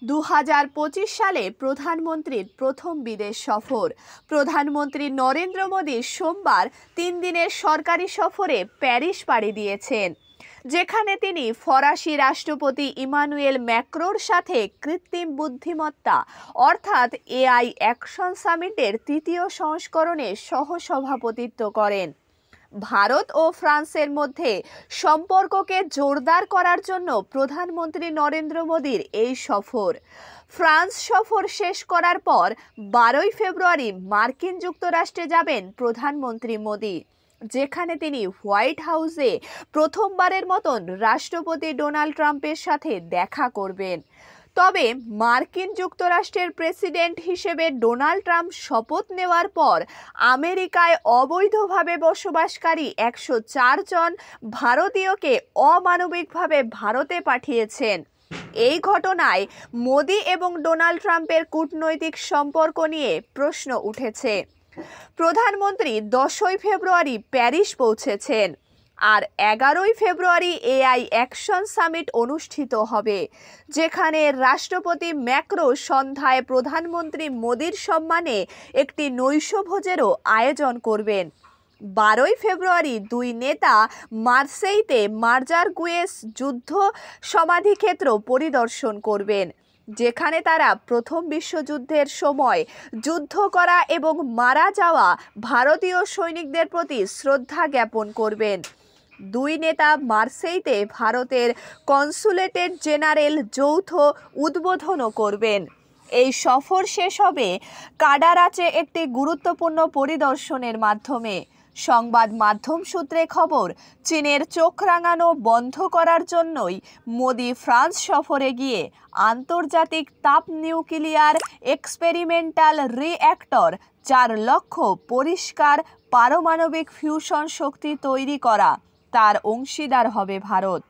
2025 সালে প্রধানমন্ত্রীর প্রথম বিদেশ সফর। প্রধানমন্ত্রী নরেন্দ্র মোদী সোমবার 3 দিনের সরকারি সফরে প্যারিস পাড়ি দিয়েছেন, যেখানে তিনি ফরাসি রাষ্ট্রপতি ইমানুয়েল ম্যাক্রোর সাথে কৃত্রিম বুদ্ধিমত্তা অর্থাৎ এআই অ্যাকশন সামিটের তৃতীয় সংস্করণে সহ-সভাপতিত্ব করেন। ভারত ও ফ্রান্সের মধ্যে সম্পর্ককে জোরদার করার জন্য প্রধানমন্ত্রী নরেন্দ্র মোদীর এই সফর। ফ্রান্স সফর শেষ করার পর 12 ফেব্রুয়ারি মার্কিন যুক্তরাষ্ট্রে যাবেন প্রধানমন্ত্রী মোদী, যেখানে তিনি হোয়াইট হাউসে প্রথমবারের মতন রাষ্ট্রপতি ডোনাল্ড ট্রাম্পের সাথে দেখা করবেন। তবে মার্কিন যুক্তরাষ্ট্রের প্রেসিডেন্ট হিসেবে ডোনাল্ড ট্রাম্প শপথ নেওয়ার পর আমেরিকায় অবৈধভাবে বসবাসকারী 104 জন ভারতীয়কে অমানবিকভাবে ভারতে পাঠিয়েছেন। এই ঘটনায় মোদি এবং ডোনাল্ড ট্রাম্পের কূটনৈতিক সম্পর্ক নিয়ে প্রশ্ন উঠেছে। প্রধানমন্ত্রী 10 ফেব্রুয়ারি প্যারিস পৌঁছেছেন, আর 11 ফেব্রুয়ারি এআই অ্যাকশন সামিট অনুষ্ঠিত হবে, যেখানে রাষ্ট্রপতি ম্যাক্রো সন্ধ্যায় প্রধানমন্ত্রী মোদির সম্মানে একটি নৈশভোজেরও আয়োজন করবেন। 12 ফেব্রুয়ারি দুই নেতা মার্সেইতে মার্জারগুয়েস যুদ্ধ সমাধিক্ষেত্র পরিদর্শন করবেন, যেখানে তারা প্রথম বিশ্বযুদ্ধের সময় যুদ্ধ করা এবং মারা যাওয়া ভারতীয় সৈনিকদের প্রতি শ্রদ্ধা জ্ঞাপন করবেন। দুই নেতা মার্সেইতে ভারতের কনসুলেটের জেনারেল যৌথ উদ্বোধনও করবেন। এই সফর শেষ হবে কাডারাচে একটি গুরুত্বপূর্ণ পরিদর্শনের মাধ্যমে। সংবাদ মাধ্যম সূত্রে খবর, চীনের চোখ রাঙানো বন্ধ করার জন্যই মোদি ফ্রান্স সফরে গিয়ে আন্তর্জাতিক তাপ নিউক্লিয়ার এক্সপেরিমেন্টাল রিঅ্যাক্টর, যার লক্ষ্য পরিষ্কার পারমাণবিক ফিউশন শক্তি তৈরি করা, তার অংশীদার হবে ভারত।